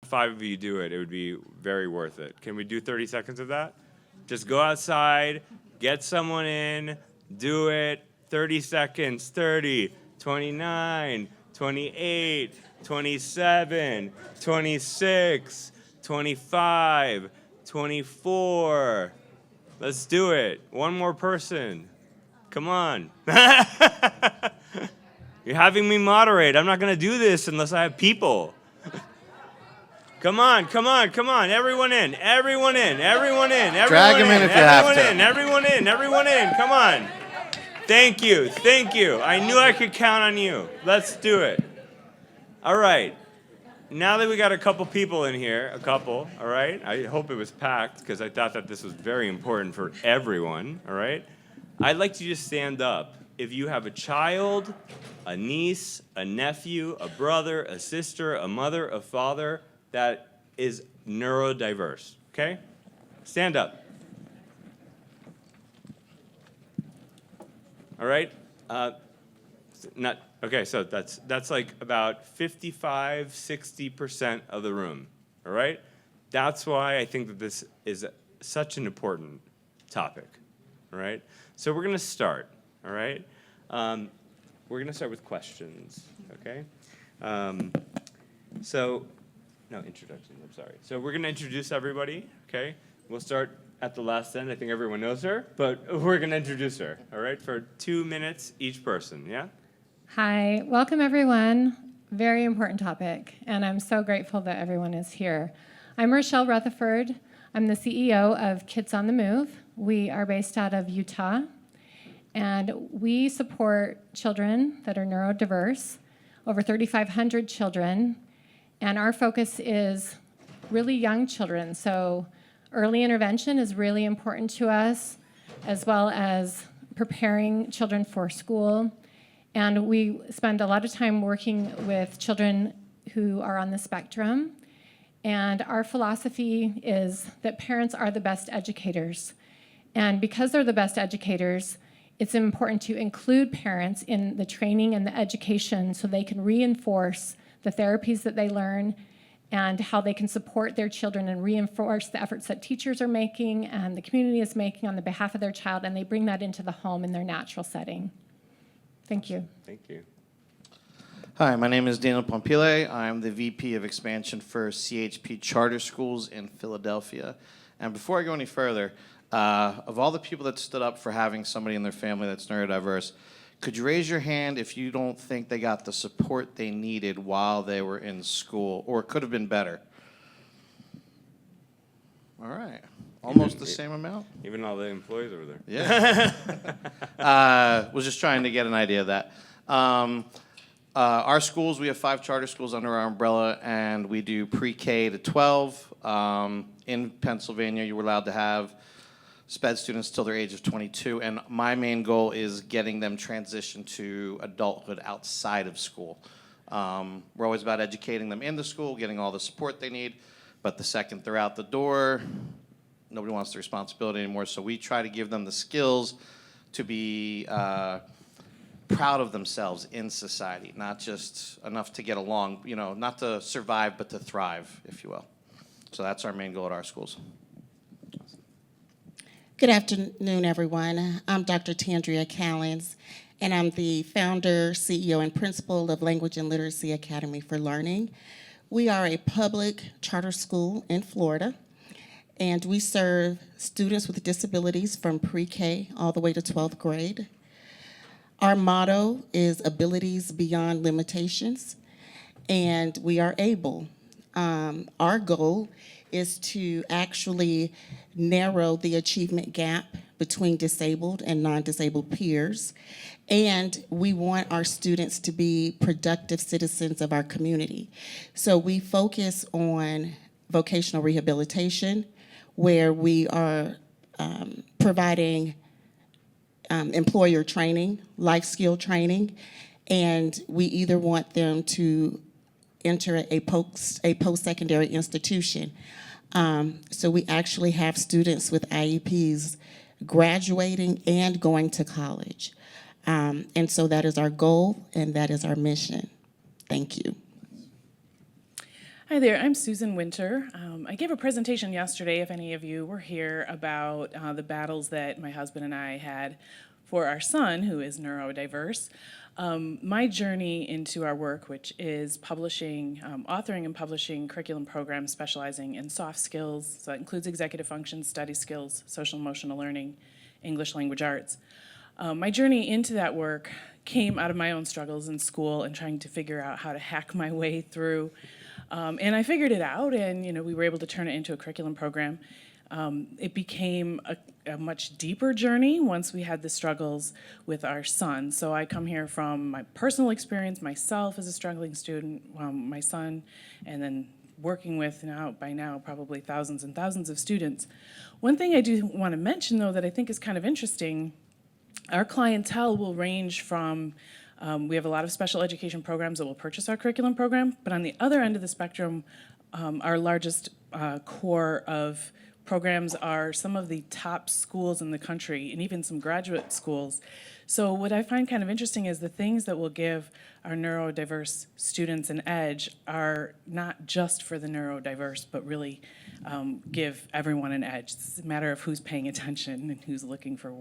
5 of you do it, it would be very worth it. Can we do 30 seconds of that? Just go outside, get someone in, do it. 30 seconds, 30, 29, 28, 27, 26, 25, 24. Let's do it. One more person. Come on. You're having me moderate. I'm not going to do this unless I have people. Come on, come on, come on. Everyone in, everyone in, everyone in, everyone Drag him in if you have to. Everyone in, everyone in. Come on. Thank you, thank you. I knew I could count on you. Let's do it. All right. Now that we got a couple people in here, all right? I hope it was packed because I thought that this was very important for everyone, all right? I'd like to just stand up. If you have a child, a niece, a nephew, a brother, a sister, a mother, a father that is neurodiverse, okay? Stand up. All right? Okay, so that's like about 55, 60% of the room, all right? That's why I think that this is such an important topic, all right? So we're gonna start, all right? We're gonna start with questions, okay? Introductions, I'm sorry. So we're gonna introduce everybody, okay? We'll start at the last end. I think everyone knows her, but we're gonna introduce her, all right? For 2 minutes each person, yeah? Hi, welcome everyone. Very important topic, and I'm so grateful that everyone is here. I'm Rochelle Rutherford. I'm the CEO of Kids on the Move. We are based out of Utah, and we support children that are neurodiverse, over 3,500 children, and our focus is really young children. So early intervention is really important to us, as well as preparing children for school. And we spend a lot of time working with children who are on the spectrum. And our philosophy is that parents are the best educators. And because they're the best educators, it's important to include parents in the training and the education so they can reinforce the therapies that they learn and how they can support their children and reinforce the efforts that teachers are making and the community is making on the behalf of their child, and they bring that into the home in their natural setting. Thank you. Thank you. Hi, my name is Daniel Pompile. I'm the VP of Expansion for CHP Charter Schools in Philadelphia. And before I go any further, of all the people that stood up for having somebody in their family that's neurodiverse, could you raise your hand if you don't think they got the support they needed while they were in school, or could have been better? All right. Almost the same amount? Even all the employees over there. Yeah. Was just trying to get an idea of that. Our schools, we have 5 charter schools under our umbrella, and we do pre-K to 12. In Pennsylvania, you were allowed to have SPED students till their age of 22, and my main goal is getting them transitioned to adulthood outside of school. We're always about educating them in the school, getting all the support they need, but the second they're out the door, nobody wants the responsibility anymore, so we try to give them the skills to be proud of themselves in society, not just enough to get along, not to survive, but to thrive, if you will. So that's our main goal at our schools. Good afternoon, everyone. I'm Dr. Tandria Callens, and I'm the founder, CEO, and principal of Language and Literacy Academy for Learning. We are a public charter school in Florida, and we serve students with disabilities from pre-K all the way to 12th grade. Our motto is abilities beyond limitations, and we are able. Our goal is to actually narrow the achievement gap between disabled and non-disabled peers, and we want our students to be productive citizens of our community. So we focus on vocational rehabilitation, where we are providing employer training, life skill training, and we either want them to enter a post-secondary institution. So we actually have students with IEPs graduating and going to college. And so that is our goal, and that is our mission. Thank you. Hi there, I'm Susan Winter. I gave a presentation yesterday, if any of you were here, about the battles that my husband and I had for our son, who is neurodiverse. My journey into our work, which is publishing, authoring and publishing curriculum programs specializing in soft skills, so that includes executive functions, study skills, social emotional learning, English language arts. My journey into that work came out of my own struggles in school and trying to figure out how to hack my way through. And I figured it out, and we were able to turn it into a curriculum program. It became a much deeper journey once we had the struggles with our son. So I come here from my personal experience, myself as a struggling student, my son, and then working with by now probably thousands and thousands of students. One thing I do want to mention, though, that I think is kind of interesting, our clientele will range from we have a lot of special education programs that will purchase our curriculum program, but on the other end of the spectrum, our largest core of programs are some of the top schools in the country and even some graduate schools. So what I find kind of interesting is the things that will give our neurodiverse students an edge are not just for the neurodiverse, but really give everyone an edge. It's a matter of who's paying attention and who's looking for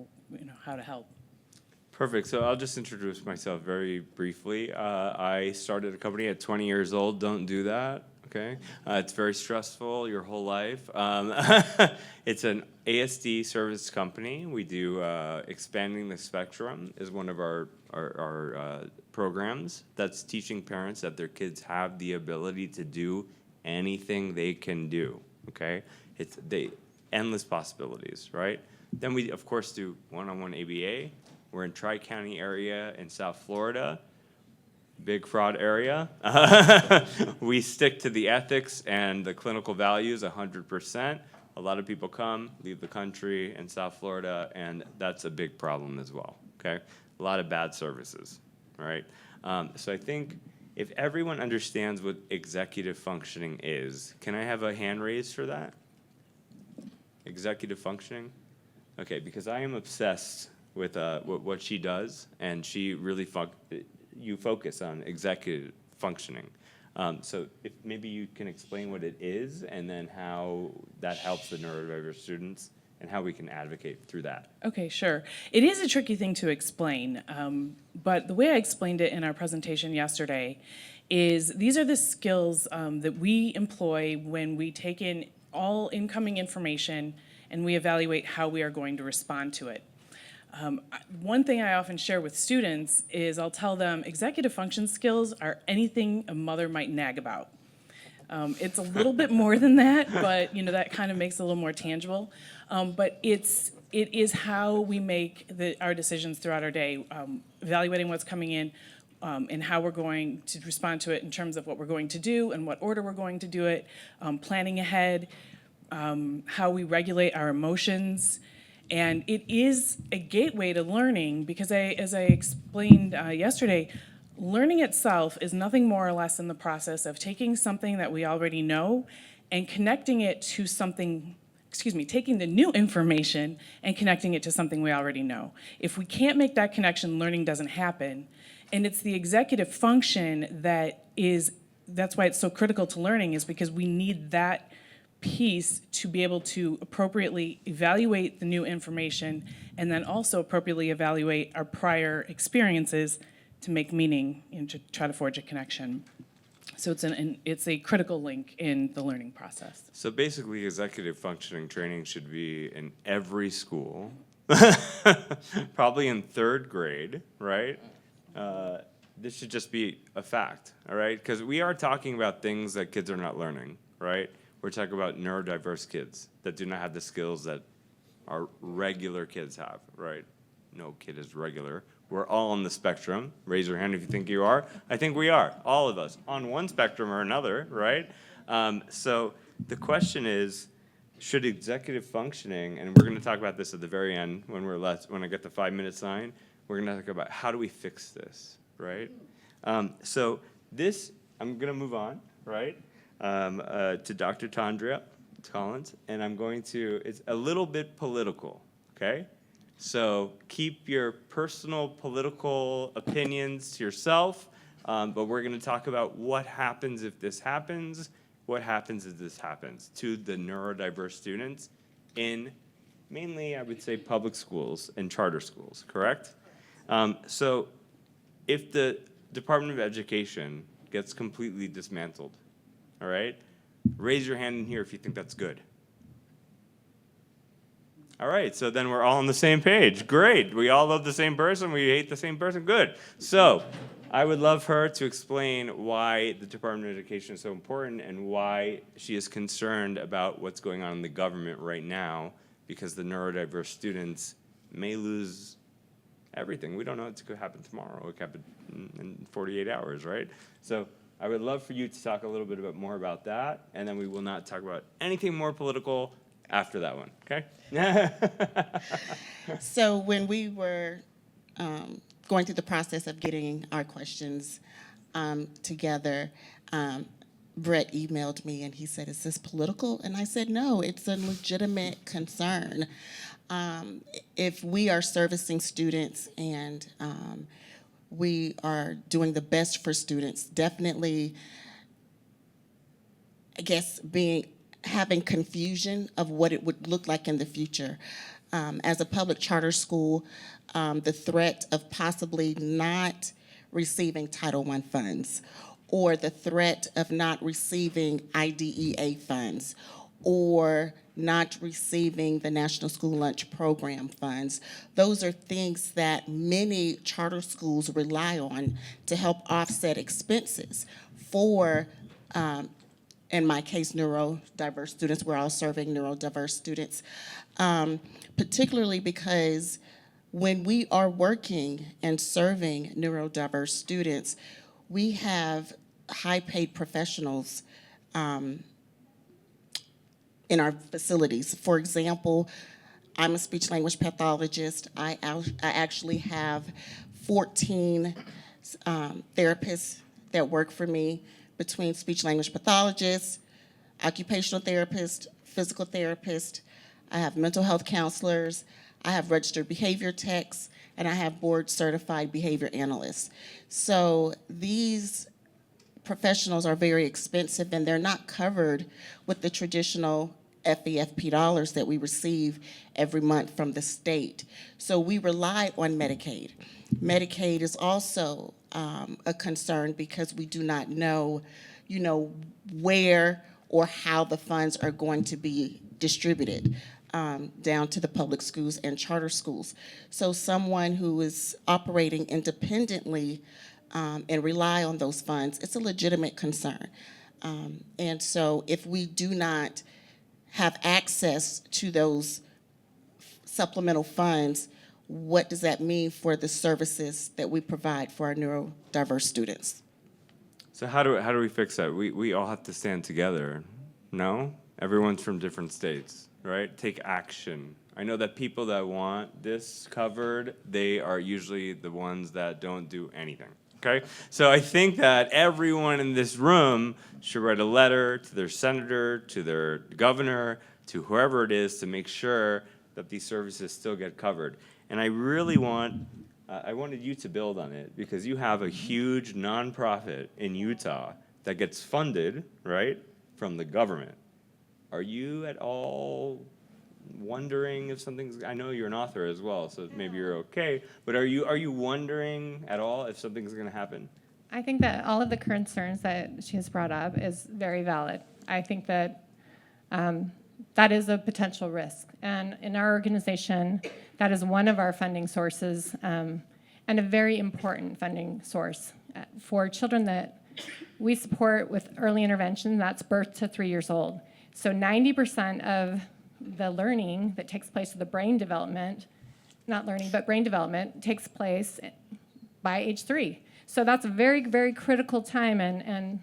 how to help. Perfect. So I'll just introduce myself very briefly. I started a company at 20 years old. Don't do that, okay? It's very stressful your whole life. It's an ASD service company. We do Expanding the Spectrum is one of our programs that's teaching parents that their kids have the ability to do anything they can do, okay? It's endless possibilities, right? Then we, of course, do one-on-one ABA. We're in Tri-County area in South Florida, big fraud area. We stick to the ethics and the clinical values 100%. A lot of people come, leave the country in South Florida, and that's a big problem as well, okay? A lot of bad services, all right? So I think if everyone understands what executive functioning is, can I have a hand raised for that? Executive functioning? Okay, because I am obsessed with what she does, and she really you focus on executive functioning. So if maybe you can explain what it is, and then how that helps the neurodiverse students, and how we can advocate through that. Okay, sure. It is a tricky thing to explain, but the way I explained it in our presentation yesterday is these are the skills that we employ when we take in all incoming information and we evaluate how we are going to respond to it. One thing I often share with students is I'll tell them executive function skills are anything a mother might nag about. It's a little bit more than that, but that kind of makes it a little more tangible. But it is how we make our decisions throughout our day, evaluating what's coming in and how we're going to respond to it in terms of what we're going to do and what order we're going to do it, planning ahead, how we regulate our emotions. And it is a gateway to learning because as I explained yesterday, learning itself is nothing more or less than the process of taking something that we already know and connecting it to something, taking the new information and connecting it to something we already know. If we can't make that connection, learning doesn't happen. And it's the executive function that's why it's so critical to learning, is because we need that piece to be able to appropriately evaluate the new information and then also appropriately evaluate our prior experiences to make meaning and to try to forge a connection. So it's a critical link in the learning process. So basically, executive functioning training should be in every school, probably in 3rd grade, right? This should just be a fact, all right? Because we are talking about things that kids are not learning, right? We're talking about neurodiverse kids that do not have the skills that our regular kids have, right? No kid is regular. We're all on the spectrum. Raise your hand if you think you are. I think we are, all of us, on one spectrum or another, right? So the question is, should executive functioning, and we're going to talk about this at the very end when I get the 5-minute sign, we're going to talk about how do we fix this, right? So this, I'm going to move on, right? To Dr. Tandria Collins, and it's a little bit political, okay? So keep your personal political opinions to yourself, but we're gonna talk about what happens if this happens, what happens if this happens to the neurodiverse students in mainly, I would say, public schools and charter schools, correct? So if the Department of Education gets completely dismantled, all right, raise your hand in here if you think that's good. All right, so then we're all on the same page. Great. We all love the same person. We hate the same person. Good. So I would love her to explain why the Department of Education is so important and why she is concerned about what's going on in the government right now, because the neurodiverse students may lose everything. We don't know what's going to happen tomorrow. It could happen in 48 hours, right? So I would love for you to talk a little bit more about that, and then we will not talk about anything more political after that one, okay? So when we were going through the process of getting our questions together, Brett emailed me and he said, "Is this political?" And I said, "No, it's a legitimate concern. If we are servicing students and we are doing the best for students, definitely, I guess, having confusion of what it would look like in the future. As a public charter school, the threat of possibly not receiving Title I funds, or the threat of not receiving IDEA funds, or not receiving the National School Lunch Program funds. Those are things that many charter schools rely on to help offset expenses for in my case, neurodiverse students. We're all serving neurodiverse students, particularly because when we are working and serving neurodiverse students, we have high-paid professionals in our facilities. For example, I'm a speech-language pathologist. I actually have 14 therapists that work for me, between speech-language pathologists, occupational therapists, physical therapists. I have mental health counselors. I have registered behavior techs, and I have board-certified behavior analysts. So these professionals are very expensive, and they're not covered with the traditional FEFP dollars that we receive every month from the state. So we rely on Medicaid. Medicaid is also a concern because we do not know, where or how the funds are going to be distributed down to the public schools and charter schools. So someone who is operating independently and rely on those funds, it's a legitimate concern. And so if we do not have access to those supplemental funds, what does that mean for the services that we provide for our neurodiverse students? So how do we fix that? We all have to stand together. No? Everyone's from different states, right? Take action. I know that people that want this covered, they are usually the ones that don't do anything. Okay? So I think that everyone in this room should write a letter to their senator, to their governor, to whoever it is, to make sure that these services still get covered. And I really wanted you to build on it, because you have a huge nonprofit in Utah that gets funded, right, from the government. Are you at all wondering if something's, I know you're an author as well, so maybe you're okay, but are you wondering at all if something's going to happen? I think that all of the concerns that she has brought up is very valid. I think that that is a potential risk. And in our organization, that is one of our funding sources, and a very important funding source for children that we support with early intervention. That's birth to 3 years old. So 90% of the learning that takes place with the brain development, not learning, but brain development, takes place by age 3. So that's a very, very critical time, and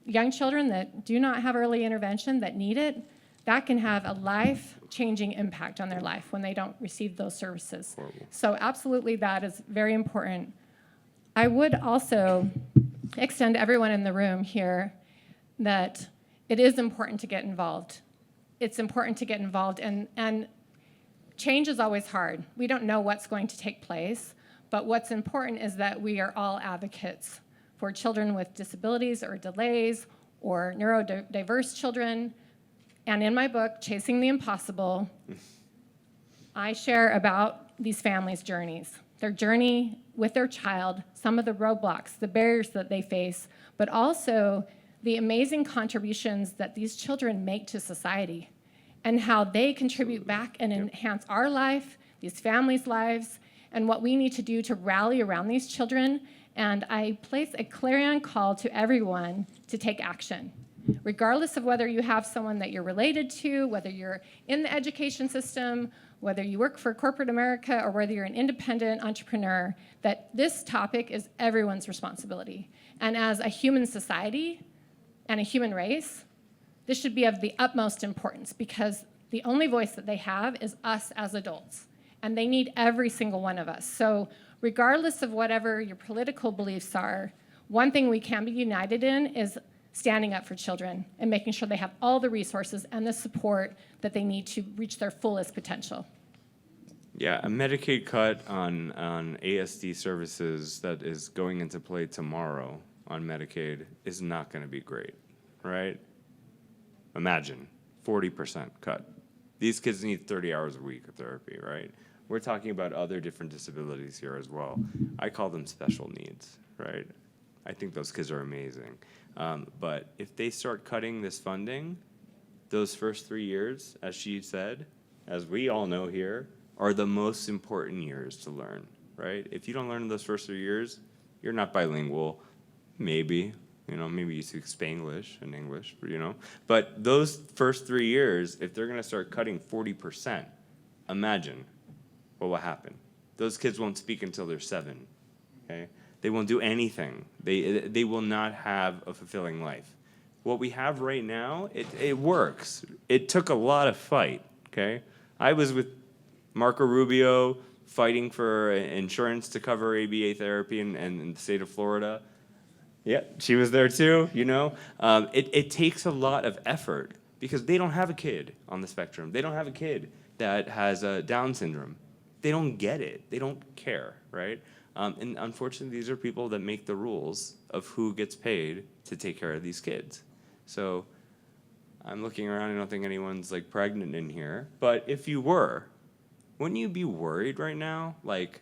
young children that do not have early intervention that need it, that can have a life-changing impact on their life when they don't receive those services. Horrible. So absolutely, that is very important. I would also extend to everyone in the room here that it is important to get involved. It's important to get involved, and change is always hard. We don't know what's going to take place, but what's important is that we are all advocates for children with disabilities or delays or neurodiverse children. And in my book, Chasing the Impossible, I share about these families' journeys, their journey with their child, some of the roadblocks, the barriers that they face, but also the amazing contributions that these children make to society and how they contribute back and enhance our life, these families' lives, and what we need to do to rally around these children. And I place a clarion call to everyone to take action. Regardless of whether you have someone that you're related to, whether you're in the education system, whether you work for corporate America, or whether you're an independent entrepreneur, that this topic is everyone's responsibility. And as a human society and a human race, this should be of the utmost importance because the only voice that they have is us as adults. And they need every single one of us. So regardless of whatever your political beliefs are, one thing we can be united in is standing up for children and making sure they have all the resources and the support that they need to reach their fullest potential. Yeah, a Medicaid cut on ASD services that is going into play tomorrow on Medicaid is not going to be great, right? Imagine, 40% cut. These kids need 30 hours a week of therapy, right? We're talking about other different disabilities here as well. I call them special needs, right? I think those kids are amazing. But if they start cutting this funding, those first 3 years, as she said, as we all know here, are the most important years to learn, right? If you don't learn in those first 3 years, you're not bilingual, maybe. Maybe you speak Spanglish and English, But those first 3 years, if they're gonna start cutting 40%, imagine what will happen. Those kids won't speak until they're 7, okay? They won't do anything. They will not have a fulfilling life. What we have right now, it works. It took a lot of fight, okay? I was with Marco Rubio fighting for insurance to cover ABA therapy in the state of Florida. Yeah, she was there too, It takes a lot of effort because they don't have a kid on the spectrum. They don't have a kid that has Down syndrome. They don't get it. They don't care, right? And unfortunately, these are people that make the rules of who gets paid to take care of these kids. So I'm looking around, I don't think anyone's like pregnant in here. But if you were, wouldn't you be worried right now? Like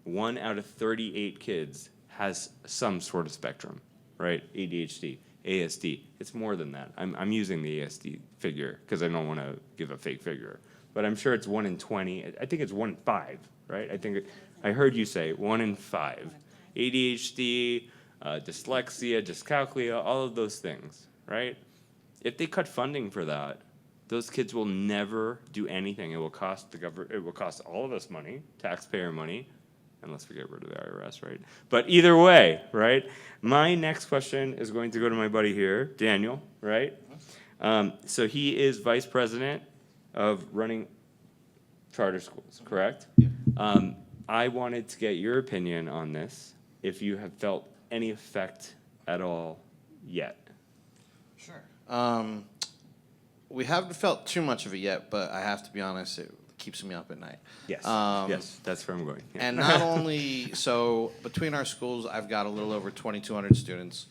1 out of 38 kids has some sort of spectrum, right? ADHD, ASD. It's more than that. I'm using the ASD figure because I don't want to give a fake figure. But I'm sure it's 1 in 20. I think it's 1 in 5, right? I heard you say 1 in 5. ADHD, dyslexia, dyscalculia, all of those things, right? If they cut funding for that, those kids will never do anything. It will cost the government. It will cost all of us money, taxpayer money, unless we get rid of the IRS, right? But either way, right? My next question is going to go to my buddy here, Daniel, right? So he is vice president of running charter schools, correct? Yeah. I wanted to get your opinion on this, if you have felt any effect at all yet. Sure. We haven't felt too much of it yet, but I have to be honest, it keeps me up at night. Yes, yes, that's where I'm going. Yeah. And not only, so between our schools, I've got a little over 2,200 students.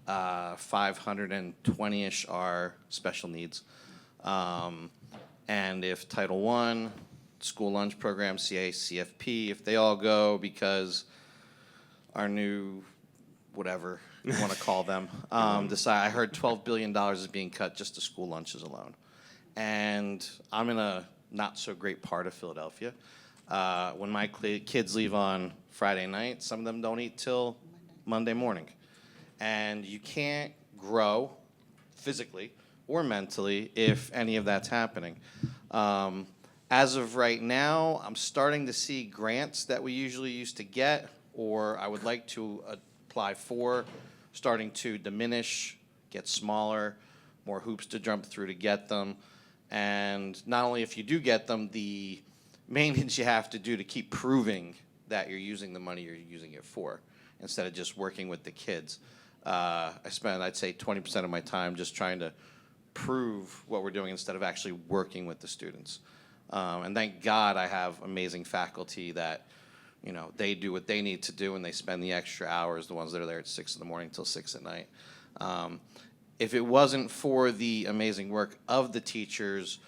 520-ish are special needs. And if Title I, school lunch program, CA, CFP, if they all go because our new, whatever you want to call them, decide, I heard $12 billion is being cut just to school lunches alone. And I'm in a not so great part of Philadelphia. When my kids leave on Friday night, some of them don't eat till Monday morning. And you can't grow physically or mentally if any of that's happening. As of right now, I'm starting to see grants that we usually used to get, or I would like to apply for, starting to diminish, get smaller, more hoops to jump through to get them. And not only if you do get them, the maintenance you have to do to keep proving that you're using the money you're using it for, instead of just working with the kids. I spend, I'd say, 20% of my time just trying to prove what we're doing instead of actually working with the students. And thank God I have amazing faculty that, they do what they need to do and they spend the extra hours, the ones that are there at 6 in the morning till 6 at night. if it wasn't for the amazing work of the teachers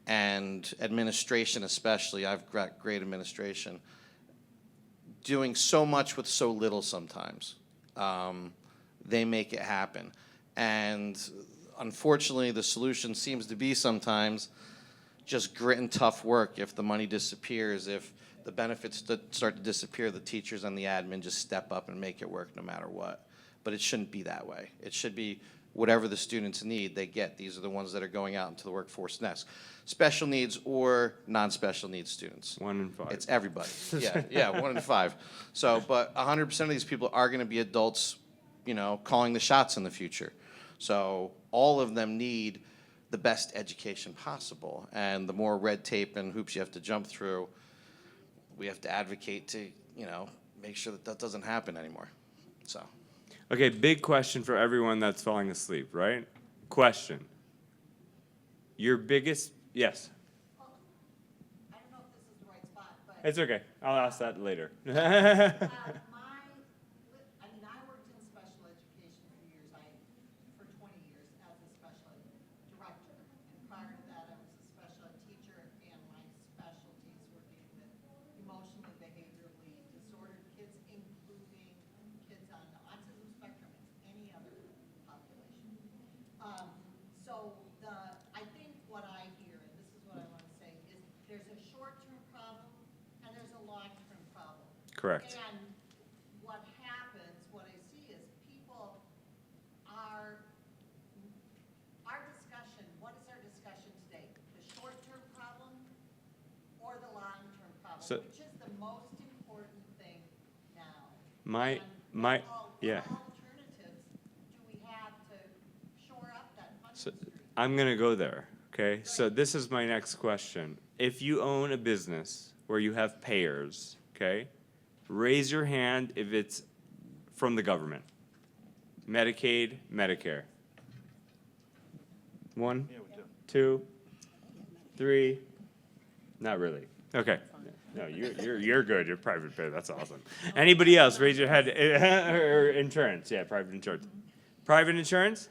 and administration especially, I've got great administration, doing so much with so little sometimes. They make it happen. And unfortunately, the solution seems to be sometimes just grit and tough work. If the money disappears, if the benefits start to disappear, the teachers and the admin just step up and make it work no matter what. But it shouldn't be that way. It should be whatever the students need, they get. These are the ones that are going out into the workforce next. Special needs or non-special needs students. 1 in 5. It's everybody. Yeah, 1 in 5. So, but 100% of these people are going to be adults, you know, calling the shots in the future. So all of them need the best education possible. And the more red tape and hoops you have to jump through, we have to advocate to, you know, make sure that that doesn't happen anymore. So. Okay, big question for everyone that's falling asleep, right? Question. Your biggest, yes. I don't know if this is the right spot, but It's okay. I'll ask that later. I mean, I worked in special education for years. For 20 years as a special ed director. And prior to that, I was a special ed teacher, and my specialties were dealing with emotionally, behaviorally disordered kids, including kids on the autism spectrum and any other population. I think what I hear, and this is what I want to say, is there's a short-term problem and there's a long-term problem. Correct. And what happens, what I see is people are, our discussion, what is our discussion today? The short-term problem or the long-term problem? So- Which is the most important thing now? My, And my, what yeah. alternatives do we have to shore up that funding So stream? I'm going to go there, okay? So this is my next question. If you own a business where you have payers, okay, raise your hand if it's from the government. Medicaid, Medicare. 1, 2, 3. Not really. Okay. No, you're good. You're private pay. That's awesome. Anybody else? Raise your hand. Or insurance. Yeah, private insurance. Private insurance?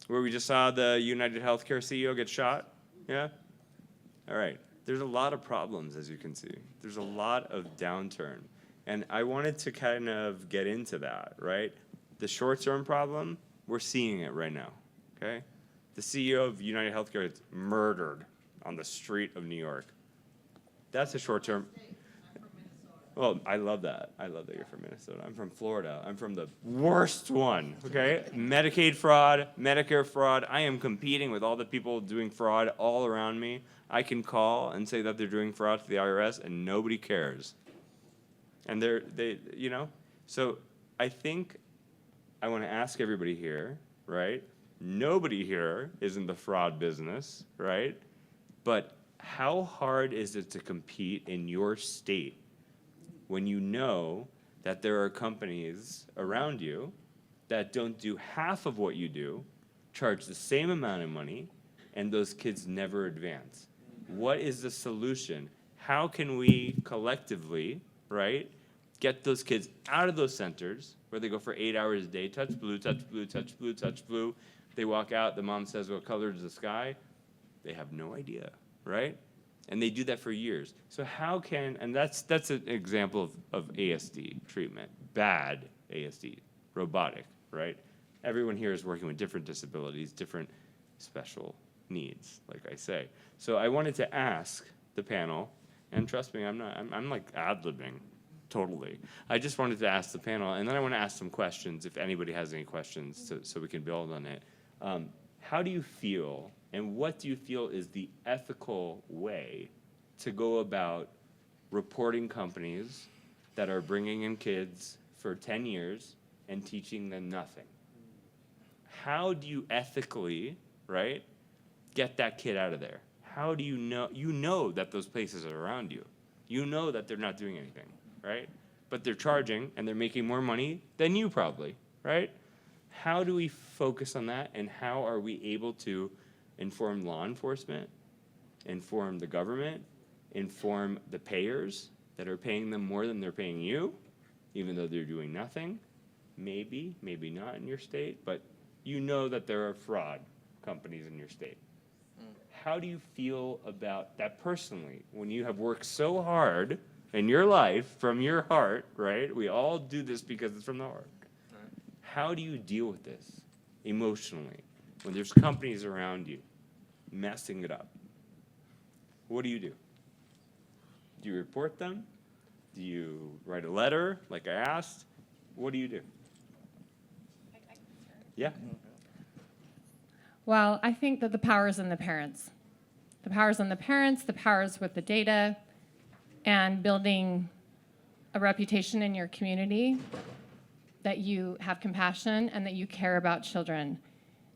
Where we just saw the United Healthcare CEO get shot? Yeah? All right. There's a lot of problems, as you can see. There's a lot of downturn. And I wanted to kind of get into that, right? The short-term problem, we're seeing it right now, okay? The CEO of United Healthcare is murdered on the street of New York. That's a short-term. Well, I love that. I love that you're from Minnesota. I'm from Florida. I'm from the worst one, okay? Medicaid fraud, Medicare fraud. I am competing with all the people doing fraud all around me. I can call and say that they're doing fraud to the IRS and nobody cares. And you know? So I think I want to ask everybody here, right? Nobody here is in the fraud business, right? But how hard is it to compete in your state when you know that there are companies around you that don't do half of what you do, charge the same amount of money, and those kids never advance? What is the solution? How can we collectively, right, get those kids out of those centers where they go for 8 hours a day, touch blue, touch blue, touch blue, touch blue. They walk out, the mom says, what color is the sky? They have no idea, right? And they do that for years. So how can, and that's an example of ASD treatment, bad ASD, robotic, right? Everyone here is working with different disabilities, different special needs, like I say. So I wanted to ask the panel, and trust me, I'm like ad-libbing, totally. I just wanted to ask the panel, and then I want to ask some questions if anybody has any questions so we can build on it. How do you feel, and what do you feel is the ethical way to go about reporting companies that are bringing in kids for 10 years and teaching them nothing? How do you ethically, right, get that kid out of there? How do you know that those places are around you? You know that they're not doing anything, right? But they're charging and they're making more money than you probably, right? How do we focus on that, and how are we able to inform law enforcement, inform the government, inform the payers that are paying them more than they're paying you, even though they're doing nothing? maybe not in your state, but you know that there are fraud companies in your state. How do you feel about that personally when you have worked so hard in your life from your heart, right? We all do this because it's from the heart. How do you deal with this emotionally when there's companies around you messing it up? What do you do? Do you report them? Do you write a letter like I asked? What do you do? Yeah. Well, I think that the power is in the parents. The power is in the parents, the power is with the data, and building a reputation in your community that you have compassion and that you care about children.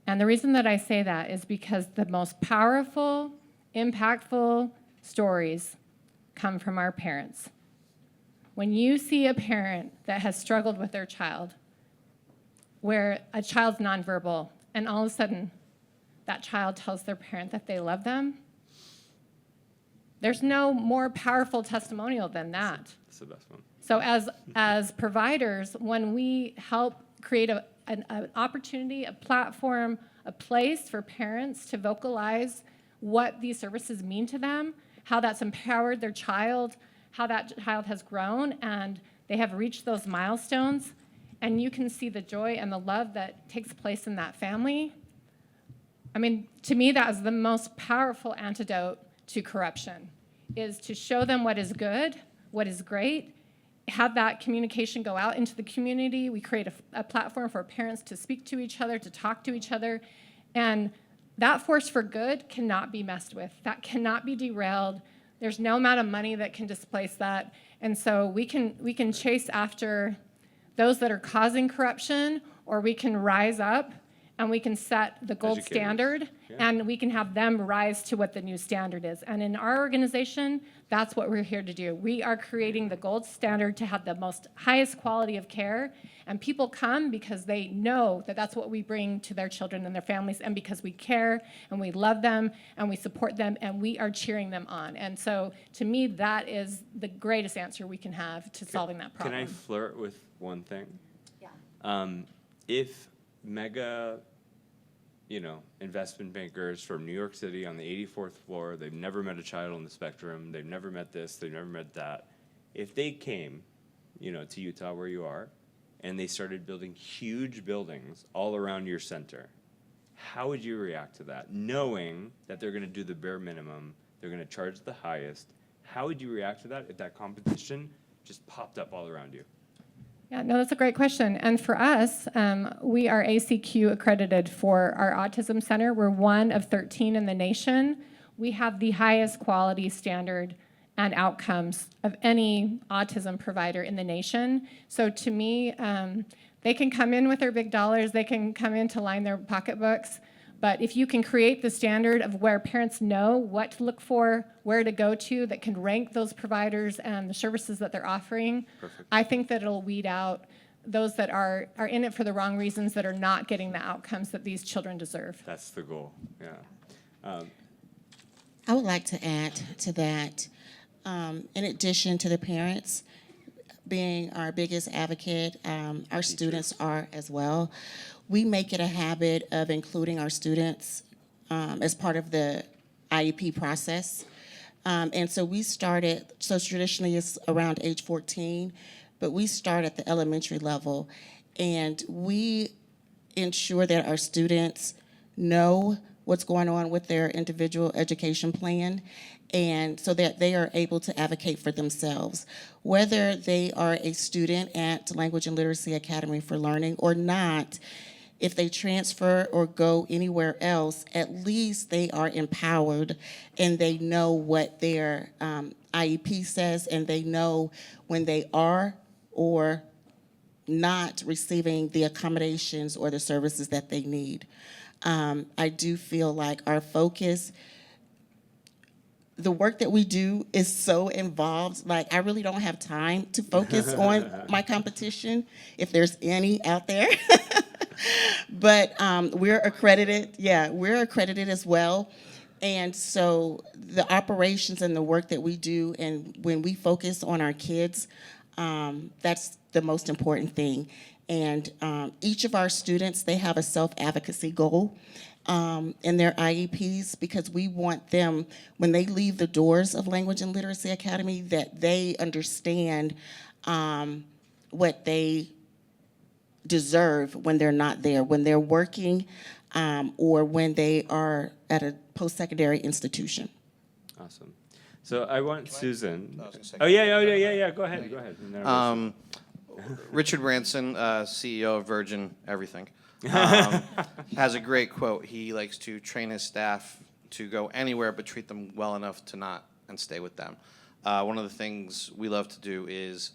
And the reason that I say that is because the most powerful, impactful stories come from our parents. When you see a parent that has struggled with their child, where a child's nonverbal, and all of a sudden that child tells their parent that they love them, there's no more powerful testimonial than that. That's the best one. So as providers, when we help create an opportunity, a platform, a place for parents to vocalize what these services mean to them, how that's empowered their child, how that child has grown, and they have reached those milestones, and you can see the joy and the love that takes place in that family. I mean, to me, that is the most powerful antidote to corruption, is to show them what is good, what is great, have that communication go out into the community. We create a platform for parents to speak to each other, to talk to each other, and that force for good cannot be messed with. That cannot be derailed. There's no amount of money that can displace that. And so we can chase after those that are causing corruption, or we can rise up and we can set the gold Educators. standard, and we can have them rise to what the new standard is. And in our organization, that's what we're here to do. We are creating the gold standard to have the most highest quality of care, and people come because they know that that's what we bring to their children and their families, and because we care and we love them and we support them and we are cheering them on. And so to me, that is the greatest answer we can have to solving that problem. Can I flirt with one thing? Yeah. If mega, investment bankers from New York City on the 84th floor, they've never met a child on the spectrum, they've never met this, they've never met that. If they came, to Utah where you are, and they started building huge buildings all around your center, how would you react to that? Knowing that they're gonna do the bare minimum, they're gonna charge the highest, how would you react to that if that competition just popped up all around you? Yeah, no, that's a great question. And for us, we are ACQ accredited for our autism center. We're one of 13 in the nation. We have the highest quality standard and outcomes of any autism provider in the nation. So to me, they can come in with their big dollars, they can come in to line their pocketbooks, but if you can create the standard of where parents know what to look for, where to go to, that can rank those providers and the services that they're offering, Perfect. I think that it'll weed out those that are in it for the wrong reasons, that are not getting the outcomes that these children deserve. That's the goal, yeah. I would like to add to that, in addition to the parents being our biggest advocate, our students are as well. We make it a habit of including our students as part of the IEP process. And so we started, so traditionally it's around age 14, but we start at the elementary level, and we ensure that our students know what's going on with their individual education plan, and so that they are able to advocate for themselves. Whether they are a student at Language and Literacy Academy for Learning or not, if they transfer or go anywhere else, at least they are empowered and they know what their IEP says, and they know when they are or not receiving the accommodations or the services that they need. I do feel like our focus, the work that we do is so involved. Like, I really don't have time to focus on my competition, if there's any out there. But we're accredited. Yeah, we're accredited as well. And so the operations and the work that we do, and when we focus on our kids, that's the most important thing. And each of our students, they have a self-advocacy goal in their IEPs, because we want them, when they leave the doors of Language and Literacy Academy, that they understand what they deserve when they're not there, when they're working, or when they are at a post-secondary institution. Awesome. So I want Susan. I was gonna say- Oh yeah. Go ahead. And then I'll go Richard Branson, CEO of Virgin Everything, has a great quote. He likes to train his staff to go anywhere but treat them well enough to not and stay with them. One of the things we love to do is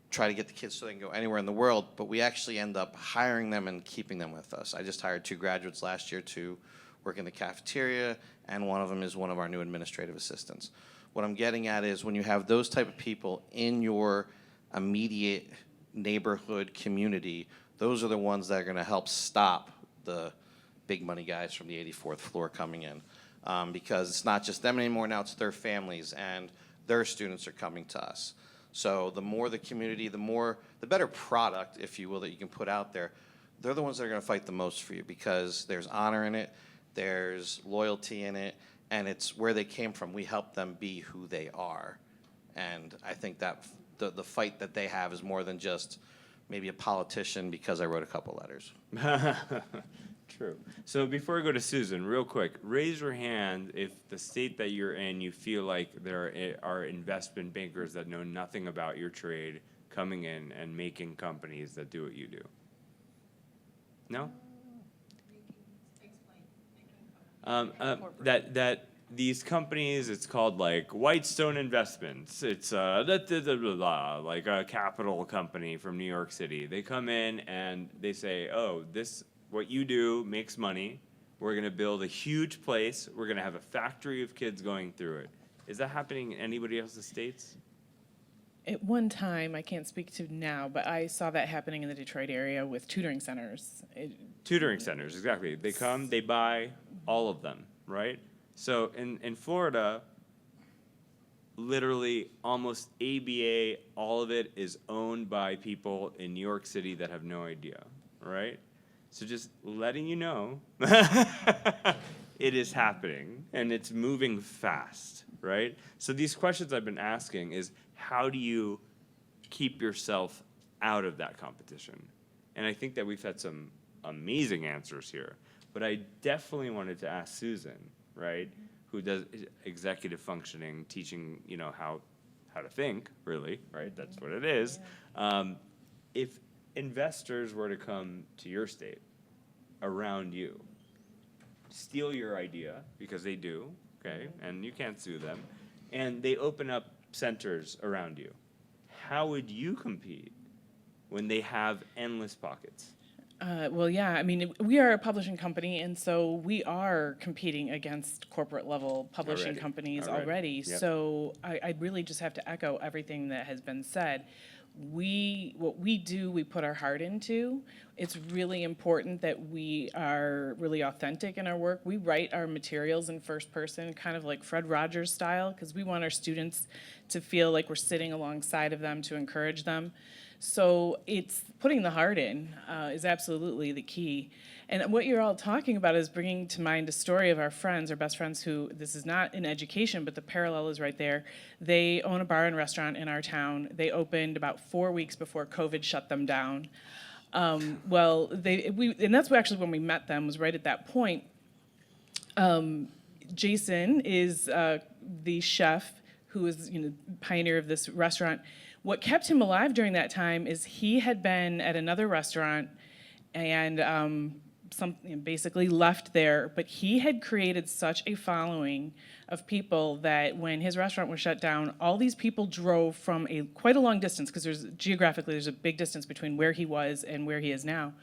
try to get the kids so they can go anywhere in the world, but we actually end up hiring them and keeping them with us. I just hired 2 graduates last year to work in the cafeteria, and one of them is one of our new administrative assistants. What I'm getting at is when you have those type of people in your immediate neighborhood community, those are the ones that are going to help stop the big money guys from the 84th floor coming in, because it's not just them anymore. Now it's their families and their students are coming to us. So the more the community, the better product, if you will, that you can put out there. They're the ones that are going to fight the most for you, because there's honor in it, there's loyalty in it, and it's where they came from. We help them be who they are. And I think that the fight that they have is more than just maybe a politician because I wrote a couple letters. True. So before we go to Susan, real quick, raise your hand if the state that you're in, you feel like there are investment bankers that know nothing about your trade coming in and making companies that do what you do. No? That these companies, it's called like Whitestone Investments. It's like a capital company from New York City. They come in and they say, oh, what you do makes money. We're gonna build a huge place. We're gonna have a factory of kids going through it. Is that happening in anybody else's states? At one time, I can't speak to now, but I saw that happening in the Detroit area with tutoring centers. Tutoring centers, exactly. They come, they buy all of them, right? So in Florida, literally almost ABA, all of it is owned by people in New York City that have no idea, right? So just letting you know, it is happening and it's moving fast, right? So these questions I've been asking is, how do you keep yourself out of that competition? And I think that we've had some amazing answers here, but I definitely wanted to ask Susan, right, who does executive functioning, teaching, how to think, really, right? That's what it is. If investors were to come to your state around you, steal your idea, because they do, okay, and you can't sue them, and they open up centers around you, how would you compete when they have endless pockets? Well, yeah, I mean, we are a publishing company, and so we are competing against corporate level publishing companies already. Yep. So I really just have to echo everything that has been said. What we do, we put our heart into. It's really important that we are really authentic in our work. We write our materials in first person, kind of like Fred Rogers style, because we want our students to feel like we're sitting alongside of them to encourage them. So it's putting the heart in is absolutely the key. And what you're all talking about is bringing to mind a story of our friends, our best friends, who, this is not in education, but the parallel is right there. They own a bar and restaurant in our town. They opened about 4 weeks before COVID shut them down. And that's actually when we met them, was right at that point. Jason is the chef who is pioneer of this restaurant. What kept him alive during that time is he had been at another restaurant and basically left there, but he had created such a following of people that when his restaurant was shut down, all these people drove from quite a long distance, because geographically there's a big distance between where he was and where he is now.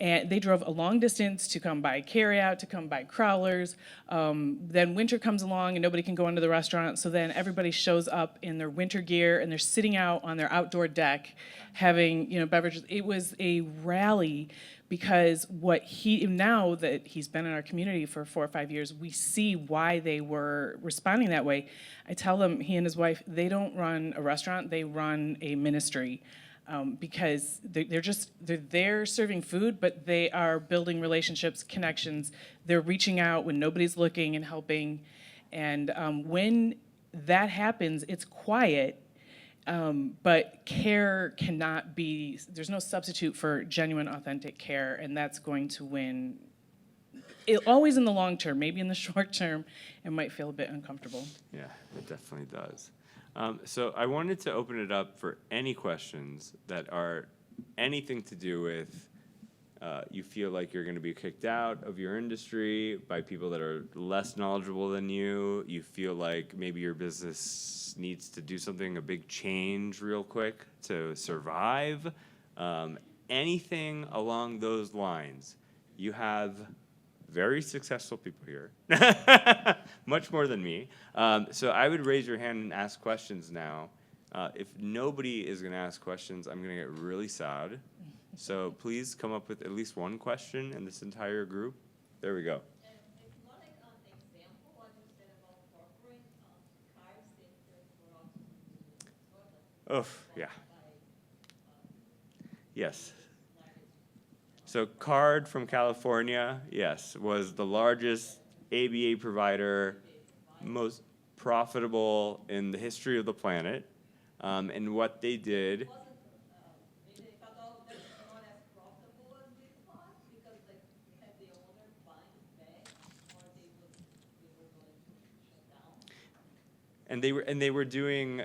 And they drove a long distance to come buy carryout, to come buy crawlers. Then winter comes along and nobody can go into the restaurant, so then everybody shows up in their winter gear and they're sitting out on their outdoor deck having beverages. It was a rally, because now that he's been in our community for 4 or 5 years, we see why they were responding that way. I tell them, he and his wife, they don't run a restaurant, they run a ministry. because they're there serving food, but they are building relationships, connections. They're reaching out when nobody's looking and helping. And when that happens, it's quiet, but care cannot be, there's no substitute for genuine, authentic care, and that's going to win. Always in the long term, maybe in the short term, it might feel a bit uncomfortable. Yeah, it definitely does. So I wanted to open it up for any questions that are anything to do with you feel like you're going to be kicked out of your industry by people that are less knowledgeable than you. You feel like maybe your business needs to do something, a big change real quick to survive. Anything along those lines. You have very successful people here, much more than me. So I would raise your hand and ask questions now. If nobody is going to ask questions, I'm going to get really sad. So please come up with at least one question in this entire group. There we go. And it's more like an example, what you said about corporate cars that were also Oh, yeah. Yes. So Card from California, yes, was the largest ABA provider, most profitable in the history of the planet. And what they did, wasn't, maybe if at all, that's not as profitable as we thought, because like we had the owner buying back, or they were going to shut down. and they were doing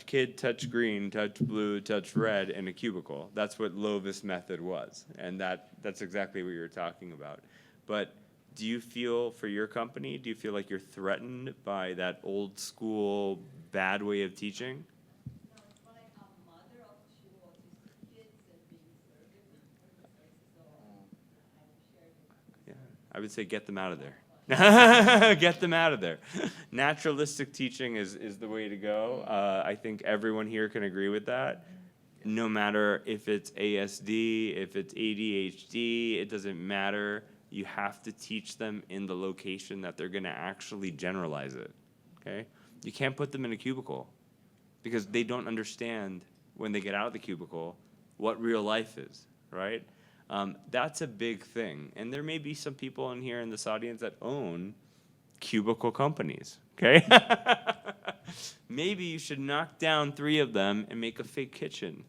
kid touch green, touch blue, touch red in a cubicle. That's what Lovis method was, and that's exactly what you're talking about. But do you feel for your company? Do you feel like you're threatened by that old school bad way of teaching? No, it's more like a mother of two autistic kids and being serving, so I'm sharing. Yeah, I would say get them out of there. Get them out of there. Naturalistic teaching is the way to go. I think everyone here can agree with that. No matter if it's ASD, if it's ADHD, it doesn't matter. You have to teach them in the location that they're going to actually generalize it. Okay? You can't put them in a cubicle because they don't understand when they get out of the cubicle what real life is, right? That's a big thing. And there may be some people in here in this audience that own cubicle companies, okay? Maybe you should knock down 3 of them and make a fake kitchen,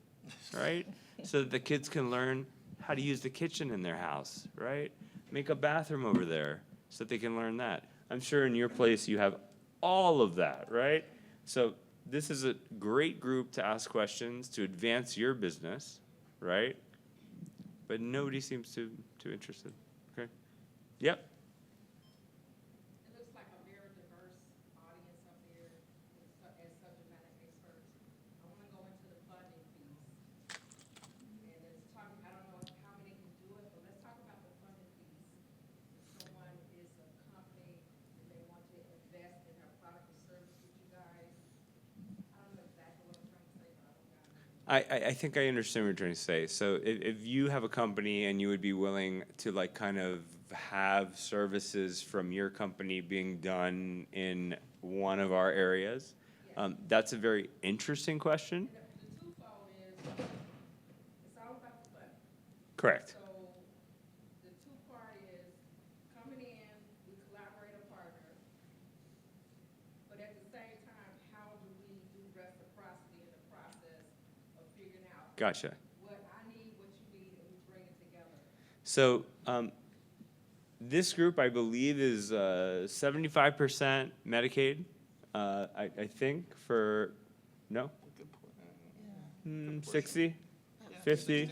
right? So that the kids can learn how to use the kitchen in their house, right? Make a bathroom over there so that they can learn that. I'm sure in your place you have all of that, right? So this is a great group to ask questions to advance your business, right? But nobody seems too interested. Okay. Yep. It looks like a very diverse audience up here as subject matter experts. I want to go into the funding piece. And let's talk, I don't know how many can do it, but let's talk about the funding piece. If someone is a company and they want to invest in a product or service with you guys, I don't know exactly what I'm trying to say, but I don't got it. I think I understand what you're trying to say. So if you have a company and you would be willing to like kind of have services from your company being done in one of our areas, that's a very interesting question. The twofold is, it's all about the funding. Correct. So the two-part is coming in, we collaborate a partner, but at the same time, how do we do reciprocity in the process of figuring out Gotcha. what I need, what you need, and we bring it together? So this group, I believe, is 75% Medicaid. I think for no, 60, 50,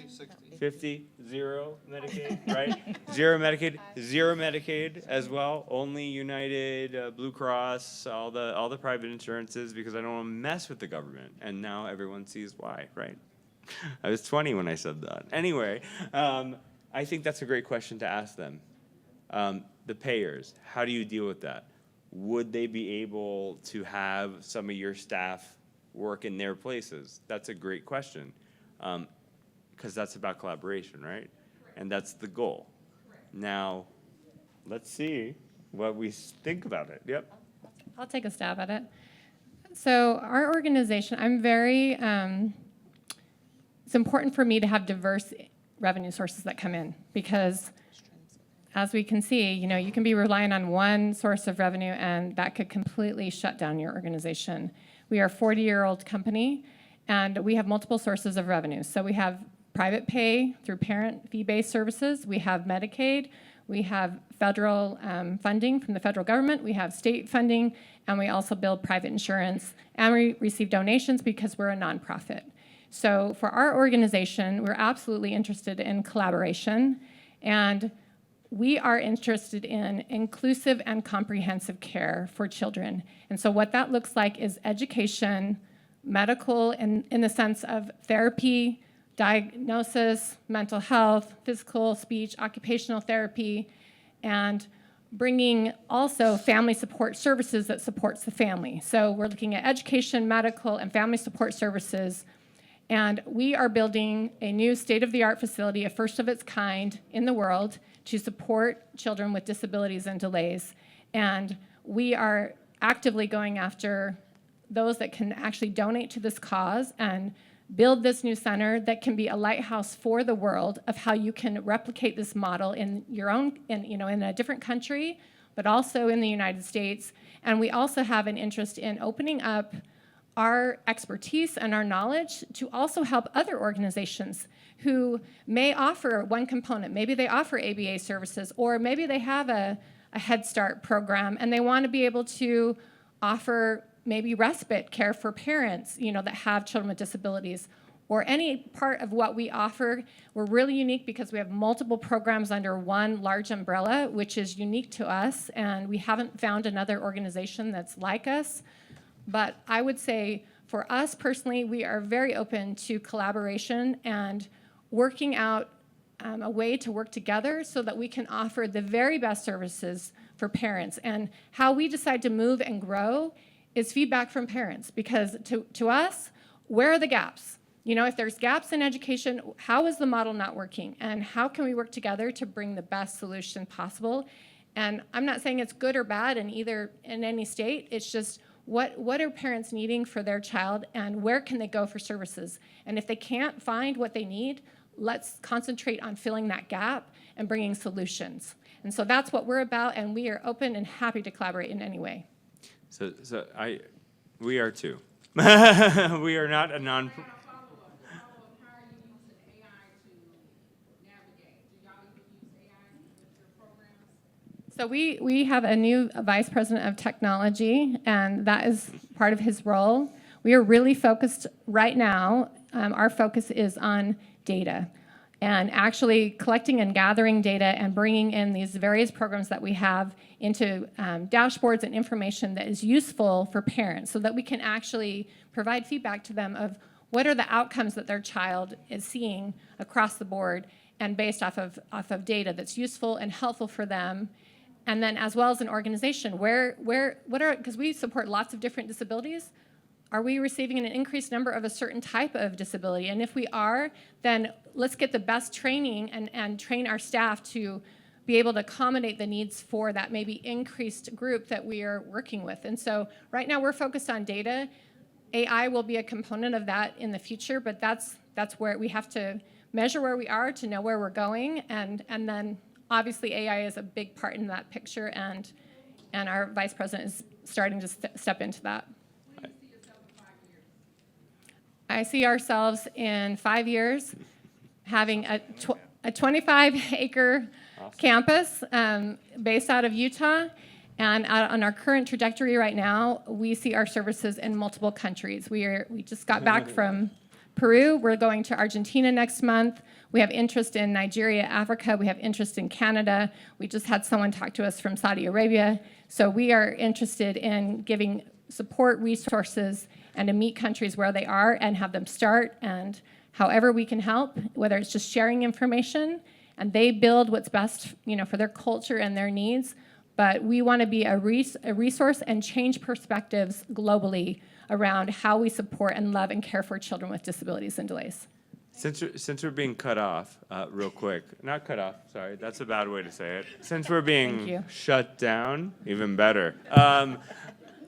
50, 0 Medicaid, right? 0 Medicaid as well. Only United, Blue Cross, all the private insurances because I don't want to mess with the government. And now everyone sees why, right? I was 20 when I said that. Anyway, I think that's a great question to ask them. The payers, how do you deal with that? Would they be able to have some of your staff work in their places? That's a great question, because that's about collaboration, right? And that's the goal. Now, let's see what we think about it. Yep. I'll take a stab at it. So our organization, I'm very it's important for me to have diverse revenue sources that come in because as we can see, you can be relying on one source of revenue and that could completely shut down your organization. We are a 40-year-old company and we have multiple sources of revenue. So we have private pay through parent fee-based services. We have Medicaid. We have federal funding from the federal government. We have state funding, and we also build private insurance. And we receive donations because we're a nonprofit. So for our organization, we're absolutely interested in collaboration, and we are interested in inclusive and comprehensive care for children. And so what that looks like is education, medical in the sense of therapy, diagnosis, mental health, physical, speech, occupational therapy, and bringing also family support services that supports the family. So we're looking at education, medical, and family support services. And we are building a new state-of-the-art facility, a first of its kind in the world, to support children with disabilities and delays. And we are actively going after those that can actually donate to this cause and build this new center that can be a lighthouse for the world of how you can replicate this model in your own, in a different country, but also in the United States. And we also have an interest in opening up our expertise and our knowledge to also help other organizations who may offer one component. Maybe they offer ABA services, or maybe they have a Head Start program and they want to be able to offer maybe respite care for parents, that have children with disabilities, or any part of what we offer. We're really unique because we have multiple programs under one large umbrella, which is unique to us, and we haven't found another organization that's like us. But I would say for us personally, we are very open to collaboration and working out a way to work together so that we can offer the very best services for parents. And how we decide to move and grow is feedback from parents, because to us, where are the gaps? If there's gaps in education, how is the model not working? And how can we work together to bring the best solution possible? And I'm not saying it's good or bad in any state. It's just what are parents needing for their child, and where can they go for services? And if they can't find what they need, let's concentrate on filling that gap and bringing solutions. And so that's what we're about, and we are open and happy to collaborate in any way. We are too. We are not a non. How are you using AI to navigate? Do y'all even use AI with your programs? So we have a new vice president of technology, and that is part of his role. We are really focused right now. Our focus is on data and actually collecting and gathering data and bringing in these various programs that we have into dashboards and information that is useful for parents so that we can actually provide feedback to them of what are the outcomes that their child is seeing across the board, and based off of data that's useful and helpful for them. And then as well as an organization, because we support lots of different disabilities, are we receiving an increased number of a certain type of disability? And if we are, then let's get the best training and train our staff to be able to accommodate the needs for that maybe increased group that we are working with. And so right now we're focused on data. AI will be a component of that in the future, but that's where we have to measure where we are to know where we're going. And then obviously AI is a big part in that picture, and our vice president is starting to step into that. I see ourselves in 5 years having a 25-acre campus based out of Utah. And on our current trajectory right now, we see our services in multiple countries. We just got back from Peru. We're going to Argentina next month. We have interest in Nigeria, Africa. We have interest in Canada. We just had someone talk to us from Saudi Arabia. So we are interested in giving support resources and to meet countries where they are and have them start, and however we can help, whether it's just sharing information and they build what's best for their culture and their needs. But we want to be a resource and change perspectives globally around how we support and love and care for children with disabilities and delays. Since we're being cut off, real quick, not cut off, sorry, that's a bad way to say it. Since we're being shut down, even better.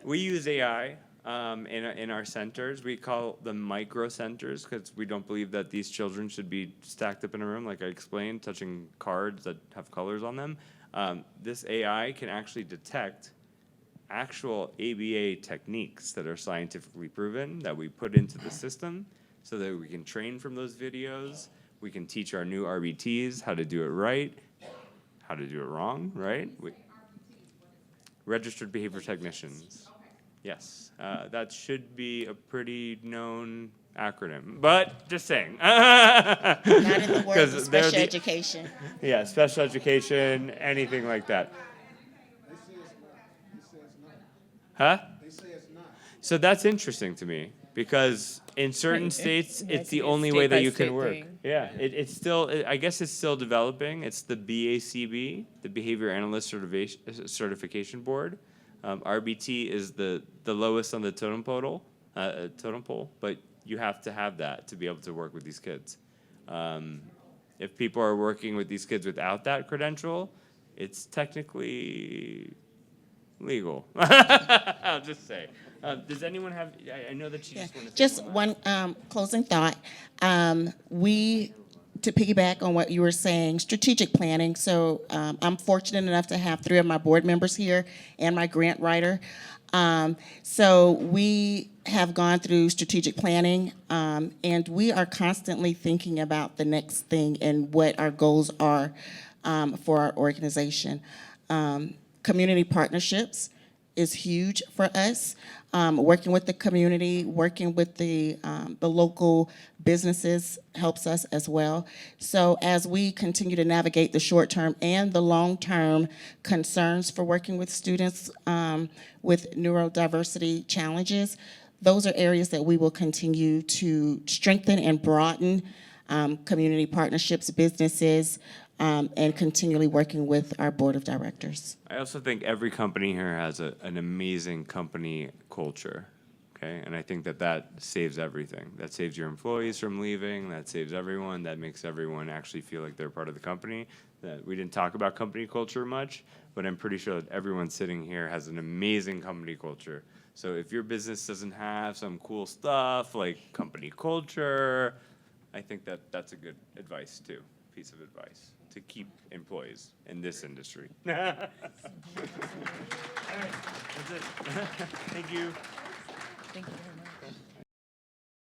We use AI in our centers. We call them micro centers because we don't believe that these children should be stacked up in a room, like I explained, touching cards that have colors on them. This AI can actually detect actual ABA techniques that are scientifically proven that we put into the system so that we can train from those videos. We can teach our new RBTs how to do it right, how to do it wrong, right? Registered behavior technicians. Yes, that should be a pretty known acronym, but just saying. Not in the world 'Cause of they're special the- education. Yeah, special education, anything like that. Huh? They say it's not. So that's interesting to me because in certain Right, states, yeah, it's the a only way that you state-by-state can work. thing. Yeah, it's still, I guess it's still developing. It's the BACB, the Behavior Analyst Certification Board. RBT is the lowest on the totem pole, but you have to have that to be able to work with these kids. If people are working with these kids without that credential, it's technically legal. I'll just say. Does anyone have? I know that you Yeah, just want to. just one closing thought. To piggyback on what you were saying, strategic planning. So I'm fortunate enough to have 3 of my board members here and my grant writer. So we have gone through strategic planning, and we are constantly thinking about the next thing and what our goals are for our organization. Community partnerships is huge for us. Working with the community, working with the local businesses helps us as well. So as we continue to navigate the short-term and the long-term concerns for working with students with neurodiversity challenges, those are areas that we will continue to strengthen and broaden community partnerships, businesses, and continually working with our board of directors. I also think every company here has an amazing company culture, okay? And I think that saves everything. That saves your employees from leaving, that saves everyone, that makes everyone actually feel like they're part of the company. That we didn't talk about company culture much, but I'm pretty sure that everyone sitting here has an amazing company culture. So if your business doesn't have some cool stuff like company culture, I think that's a good advice too, piece of advice to keep employees in this industry. All right, that's it. Thank you. Thank you very much.